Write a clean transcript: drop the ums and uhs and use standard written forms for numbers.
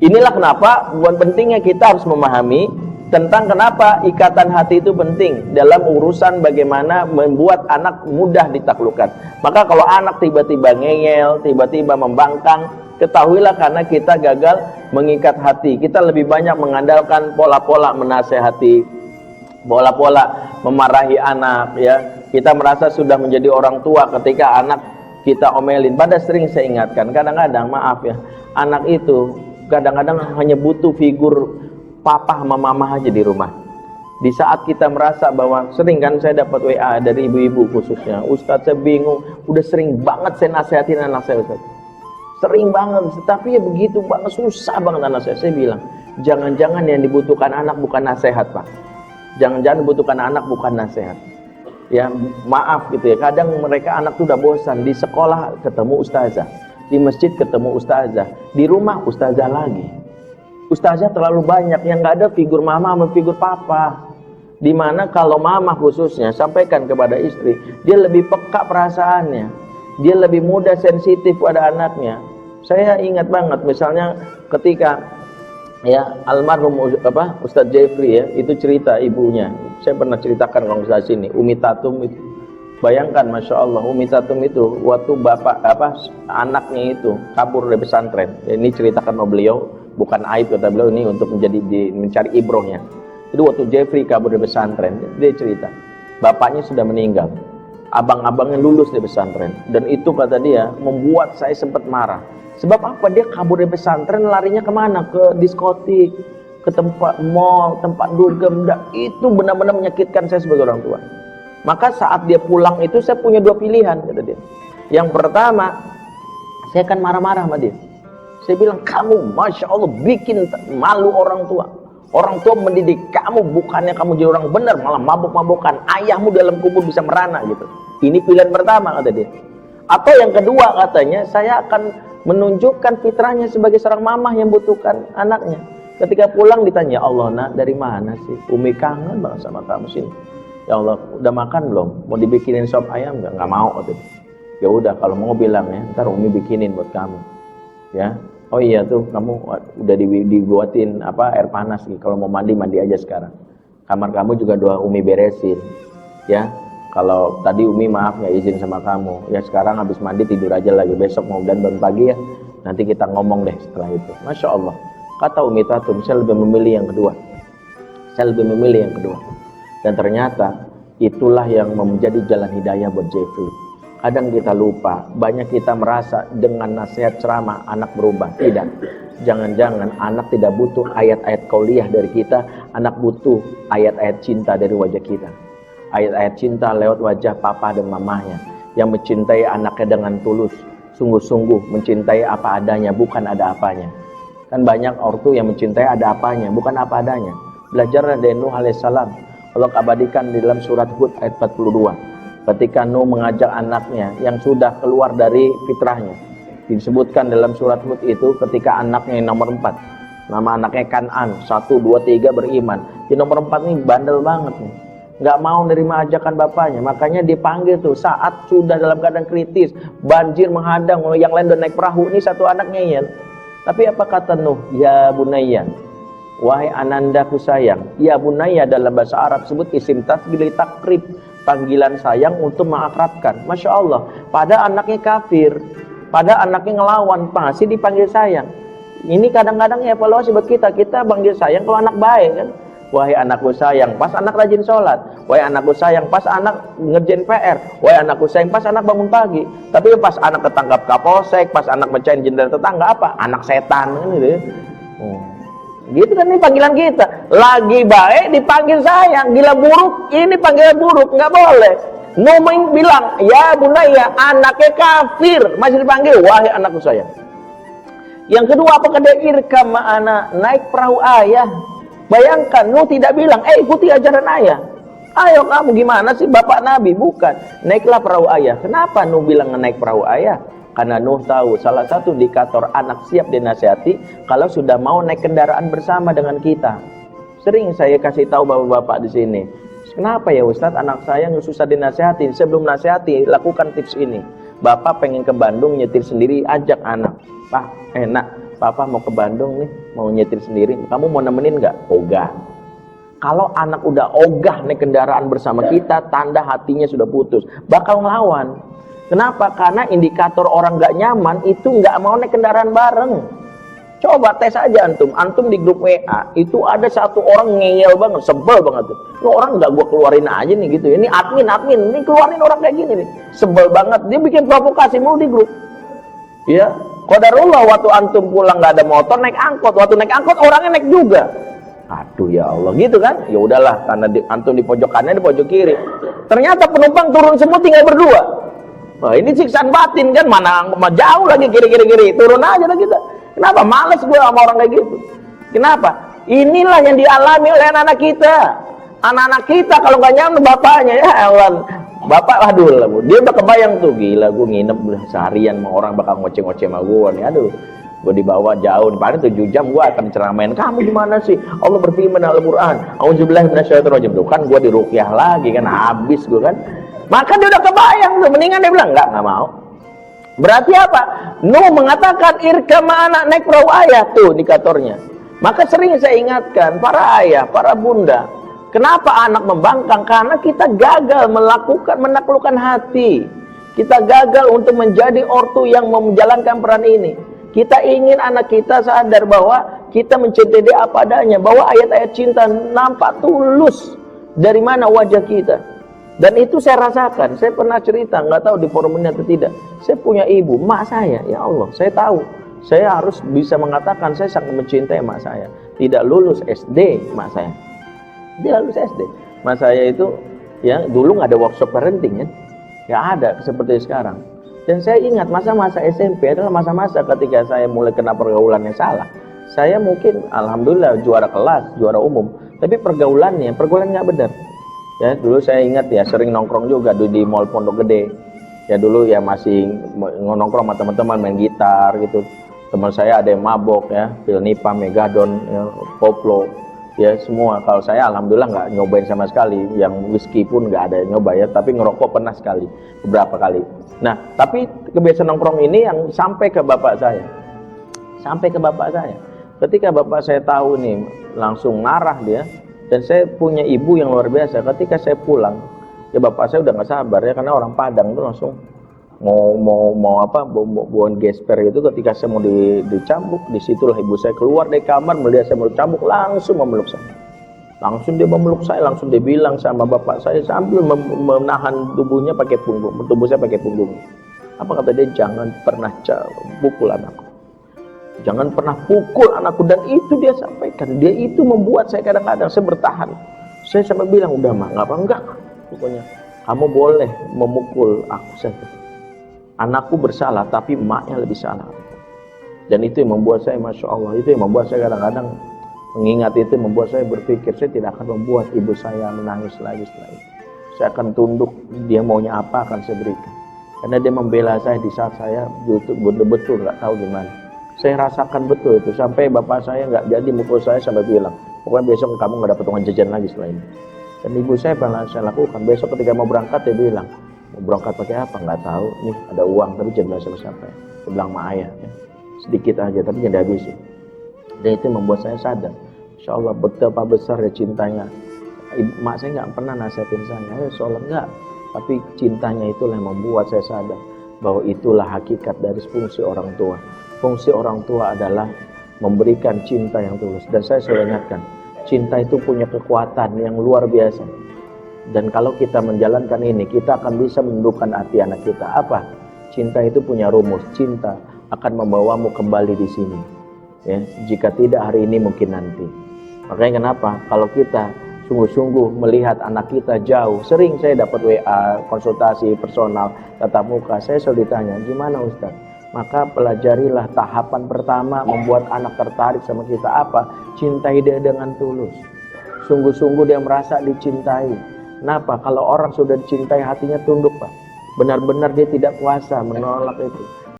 Inilah kenapa pentingnya kita harus memahami tentang kenapa ikatan hati itu penting dalam urusan bagaimana membuat anak mudah ditaklukkan. Maka kalau anak tiba-tiba ngeyel, tiba-tiba membangkang, ketahuilah karena kita gagal mengikat hati. Kita lebih banyak mengandalkan pola-pola menasehati, pola-pola memarahi anak, ya. Kita merasa sudah menjadi orang tua ketika anak kita omelin. Pada sering saya ingatkan, kadang-kadang maaf ya, anak itu kadang-kadang hanya butuh figur papa sama mama aja di rumah. Di saat kita merasa bahwa, sering kan saya dapat WA dari ibu-ibu khususnya, Ustadz saya bingung, udah sering banget saya nasihatin anak saya Ustadz, sering banget, tapi ya begitu banget, susah banget anak saya bilang, jangan-jangan yang dibutuhkan anak bukan nasihat Pak, jangan-jangan dibutuhkan anak bukan nasihat. Ya maaf gitu ya, kadang mereka anak tuh udah bosan, di sekolah ketemu ustazah, di masjid ketemu ustazah, di rumah ustazah lagi. Ustazah terlalu banyak, yang nggak ada figur mama sama figur papa. Dimana kalau mama khususnya sampaikan kepada istri, dia lebih peka perasaannya, dia lebih mudah sensitif pada anaknya. Saya ingat banget misalnya ketika ya almarhum Ustadz Jeffrey ya, itu cerita ibunya. Saya pernah ceritakan kalau nggak sini, Umi Tatum itu. Bayangkan, masya Allah, Umi Tatum itu waktu anaknya itu kabur dari pesantren. Ini ceritakan oleh beliau, bukan aib kata beliau, ini untuk mencari ibrohnya. Itu waktu Jeffrey kabur dari pesantren, dia cerita, bapaknya sudah meninggal, abang-abangnya lulus dari pesantren, dan itu kata dia membuat saya sempat marah. Sebab apa? Dia kabur dari pesantren, larinya kemana? Ke diskotik, ke tempat mall, tempat dugem. Itu benar-benar menyakitkan saya sebagai orang tua. Maka saat dia pulang itu saya punya dua pilihan, kata dia. Yang pertama, saya akan marah-marah sama dia. Saya bilang, kamu masya Allah bikin malu orang tua. Orang tua mendidik kamu, bukannya kamu jadi orang benar, malah mabuk-mabukan. Ayahmu dalam kubur bisa merana gitu. Ini pilihan pertama, kata dia. Atau yang kedua katanya, saya akan menunjukkan fitrahnya sebagai seorang mamah yang butuhkan anaknya. Ketika pulang ditanya, Allah nak dari mana sih? Umi kangen banget sama kamu sini. Ya Allah, udah makan belum? Mau dibikinin sop ayam nggak? Nggak mau. Ya udah, kalau mau bilang ya, ntar Umi bikinin buat kamu. Ya, oh iya tuh, kamu udah dibuatin air panas nih. Kalau mau mandi aja sekarang. Kamar kamu juga doa Umi beresin. Ya, kalau tadi Umi maaf nggak izin sama kamu. Ya sekarang habis mandi tidur aja lagi. Besok mau dan bangun pagi ya. Nanti kita ngomong deh setelah itu. Masya Allah. Kata Umi Tatum, saya lebih memilih yang kedua. Saya lebih memilih yang kedua. Dan ternyata itulah yang menjadi jalan hidayah buat Jeffrey. Kadang kita lupa, banyak kita merasa dengan nasihat ceramah anak berubah. Tidak. Jangan-jangan anak tidak butuh ayat-ayat qauliyah dari kita, anak butuh ayat-ayat cinta dari wajah kita. Ayat-ayat cinta lewat wajah papa dan mamanya yang mencintai anaknya dengan tulus, sungguh-sungguh mencintai apa adanya, bukan ada apanya. Kan banyak ortu yang mencintai ada apanya, bukan apa adanya. Belajarlah dari Nuh alaihissalam. Allah abadikan di dalam surat Hud ayat 42. Ketika Nuh mengajak anaknya yang sudah keluar dari fitrahnya. Disebutkan dalam surat Hud itu ketika anaknya yang nomor 4. Nama anaknya Kan'an, 1, 2, 3 beriman. Di nomor 4 ini bandel banget nih. Nggak mau nerima ajakan bapaknya. Makanya dipanggil tuh saat sudah dalam keadaan kritis. Banjir menghadang, yang lain udah naik perahu. Ini satu anaknya ya. Tapi apa kata Nuh? Ya bunayya. Wahai anandaku sayang. Ya bunayya dalam bahasa Arab sebut isim tasghir takrib, panggilan sayang untuk mengakrabkan. Masya Allah, pada anaknya kafir, pada anaknya ngelawan, masih dipanggil sayang. Ini kadang-kadang evaluasi buat kita panggil sayang kalau anak baik kan. Wahai anakku sayang, pas anak rajin sholat. Wahai anakku sayang, pas anak ngerjain PR. Wahai anakku sayang, pas anak bangun pagi. Tapi pas anak ketangkap kapolsek, pas anak mecahin jendela tetangga, apa? Anak setan kan gitu. Gitu kan, ini panggilan kita. Lagi baik dipanggil sayang, gila buruk ini panggilan buruk, nggak boleh. Nuh bilang, ya bunayya, anaknya kafir, masih dipanggil wahai anakku sayang. Yang kedua, apa kata irkam ma'ana, naik perahu ayah. Bayangkan, Nuh tidak bilang, ikuti ajaran ayah. Ayo kamu gimana sih bapak Nabi? Bukan, naiklah perahu ayah. Kenapa Nuh bilang naik perahu ayah? Karena Nuh tahu salah satu indikator anak siap dinasihati kalau sudah mau naik kendaraan bersama dengan kita. Sering saya kasih tahu bapak-bapak di sini. Kenapa ya Ustadz anak saya yang susah dinasihati? Sebelum nasihati lakukan tips ini. Bapak pengen ke Bandung nyetir sendiri, ajak anak. Pak, nak Papa mau ke Bandung nih, mau nyetir sendiri, kamu mau nemenin nggak? Ogah. Kalau anak udah ogah naik kendaraan bersama kita, tanda hatinya sudah putus, bakal ngelawan. Kenapa? Karena indikator orang nggak nyaman itu nggak mau naik kendaraan bareng. Coba tes aja antum di grup WA itu ada satu orang ngeyel banget, sebel banget tuh. Ini orang nggak gua keluarin aja nih gitu. Ini admin, ini keluarin orang kayak gini nih, sebel banget. Dia bikin provokasi mulu di grup. Ya, qadarullah waktu antum pulang nggak ada motor, naik angkot. Waktu naik angkot orangnya naik juga. Aduh ya Allah, gitu kan? Ya udahlah, karena antum di pojok kanan, di pojok kiri. Ternyata penumpang turun semua tinggal berdua. Wah, ini siksaan batin kan, mana jauh lagi kiri, turun aja lah kita. Kenapa? Males gue sama orang kayak gitu. Kenapa? Inilah yang dialami oleh anak-anak kita. Anak-anak kita kalau nggak nyaman bapaknya, ya Allah, bapak aduh, dia udah kebayang tuh, gila gue nginep seharian sama orang bakal ngoceh-ngoceh sama gue nih, aduh. Gue dibawa jauh, paling 7 jam gue akan ceramain, kamu gimana sih? Allah berfirman dalam Al-Quran, auzubillahi minasyaitonirrajim. Tuh kan gue diruqyah lagi kan, habis gue kan. Maka dia udah kebayang tuh, mendingan dia bilang nggak mau. Berarti apa? Nuh mengatakan irka ma'ana, naik perahu ayah, tuh indikatornya. Maka sering saya ingatkan para ayah, para bunda, kenapa anak membangkang? Karena kita gagal menaklukkan hati. Kita gagal untuk menjadi ortu yang menjalankan peran ini. Kita ingin anak kita sadar bahwa kita mencintai dia apa adanya, bahwa ayat-ayat cinta nampak tulus dari mana wajah kita. Dan itu saya rasakan. Saya pernah cerita, nggak tahu di forum ini atau tidak. Saya punya ibu, mak saya. Ya Allah, saya tahu. Saya harus bisa mengatakan saya sangat mencintai mak saya. Tidak lulus SD, mak saya. Tidak lulus SD. Mak saya itu, ya dulu nggak ada workshop parenting kan. Nggak ada seperti sekarang. Dan saya ingat masa-masa SMP adalah masa-masa ketika saya mulai kena pergaulan yang salah. Saya mungkin, alhamdulillah, juara kelas, juara umum. Tapi pergaulannya nggak benar. Ya, dulu saya ingat ya sering nongkrong juga di Mall Pondok Gede. Ya dulu ya masih nongkrong sama teman-teman main gitar gitu. Teman saya ada yang mabok ya, Phil Nipa, Megadon, ya, Poplo, ya semua. Kalau saya alhamdulillah nggak nyobain sama sekali. Yang whisky pun nggak ada yang nyoba ya, tapi ngerokok pernah sekali, beberapa kali. Nah, tapi kebiasaan nongkrong ini yang sampai ke bapak saya. Sampai ke bapak saya. Ketika bapak saya tahu nih, langsung marah dia. Dan saya punya ibu yang luar biasa. Ketika saya pulang, ya bapak saya udah nggak sabar ya, karena orang Padang tuh langsung mau buang gesper gitu. Ketika saya mau dicambuk, disitulah ibu saya keluar dari kamar melihat saya mau dicambuk, langsung memeluk saya. Langsung dia memeluk saya, langsung dia bilang sama bapak saya sambil menahan tubuhnya pakai punggung, tubuh saya pakai punggung. Apa kata dia? Jangan pernah pukul anakku. Jangan pernah pukul anakku. Dan itu dia sampaikan. Dia itu membuat saya kadang-kadang saya bertahan. Saya sampai bilang, udah mah enggak. Pokoknya kamu boleh memukul aku saja. Anakku bersalah, tapi emaknya lebih salah. Dan itu yang membuat saya, masya Allah, itu yang membuat saya kadang-kadang mengingat itu, membuat saya berpikir saya tidak akan membuat ibu saya menangis lagi setelah itu. Saya akan tunduk, dia maunya apa akan saya berikan. Karena dia membela saya di saat saya betul-betul nggak tahu gimana. Saya rasakan betul itu, sampai bapak saya nggak jadi mukul saya sampai bilang, pokoknya besok kamu nggak dapat uang jajan lagi setelah ini. Dan ibu saya pernah saya lakukan, besok ketika mau berangkat dia bilang, mau berangkat pakai apa? Nggak tahu, nih ada uang tapi jangan bilang siapa-siapa ya. Saya bilang sama ayah, ya. Sedikit aja tapi jangan dihabisin. Dan itu membuat saya sadar, insya Allah betapa besar ya cintanya. Mak saya nggak pernah nasihatin saya, sholat nggak, tapi cintanya itulah yang membuat saya sadar bahwa itulah hakikat dari fungsi orang tua. Fungsi orang tua adalah memberikan cinta yang tulus. Dan saya selalu ingatkan, cinta itu punya kekuatan yang luar biasa. Dan kalau kita menjalankan ini, kita akan bisa menundukkan hati anak kita. Apa? Cinta itu punya rumus. Cinta akan membawamu kembali di sini. Ya, jika tidak hari ini mungkin nanti. Makanya kenapa? Kalau kita sungguh-sungguh melihat anak kita jauh, sering saya dapat WA, konsultasi personal, tatap muka, saya selalu ditanya, gimana Ustaz? Maka pelajarilah tahapan pertama membuat anak tertarik sama kita apa? Cintai dia dengan tulus. Sungguh-sungguh dia merasa dicintai. Kenapa? Kalau orang sudah dicintai hatinya tunduk Pak. Benar-benar dia tidak kuasa menolak itu.